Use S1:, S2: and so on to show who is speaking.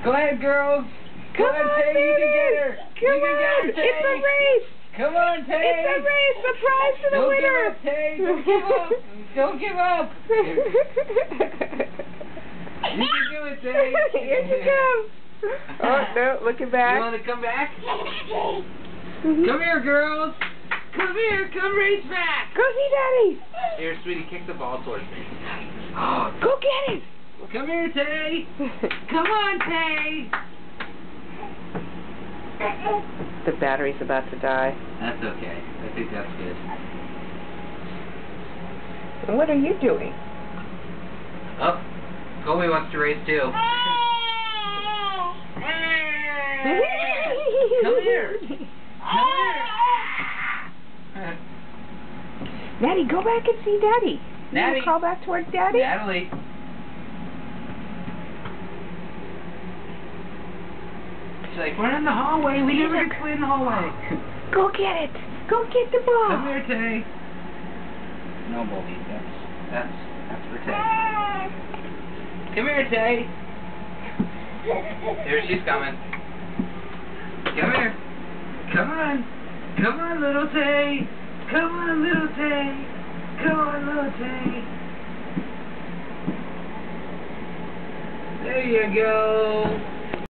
S1: Go ahead, girls.
S2: Come
S1: Go ahead,
S2: on,
S1: Tay. You can get her.
S2: Come
S1: You can
S2: on.
S1: get her, Tay.
S2: It's a race.
S1: Come on, Tay.
S2: It's a race. Surprise to the
S1: Don't
S2: winner.
S1: give up, Tay. Don't give up. Don't give up. You can do it, Tay.
S2: Here she comes. Oh, no, looking back.
S1: You want to come back? Come here, girls. Come here. Come race back.
S2: Go see Daddy.
S1: Here, sweetie, kick the ball towards me.
S2: Go get it.
S1: Come here, Tay. Come on, Tay.
S2: The battery's about to die.
S1: That's okay. I think that's good.
S2: And what are you doing?
S1: Oh, Colby wants to race too. Come here. Come here.
S2: Natty, go back and see Daddy.
S1: Natty.
S2: You call back towards Daddy?
S1: Natalie. She's like, we're in the hallway. We never get to play in the hallway.
S2: Go get it. Go get the ball.
S1: Come here, Tay. No, Bobby. That's for Tay. Come here, Tay. Here she's coming. Come here. Come on. Come on, little Tay. Come on, little Tay. Come on, little Tay. There you go.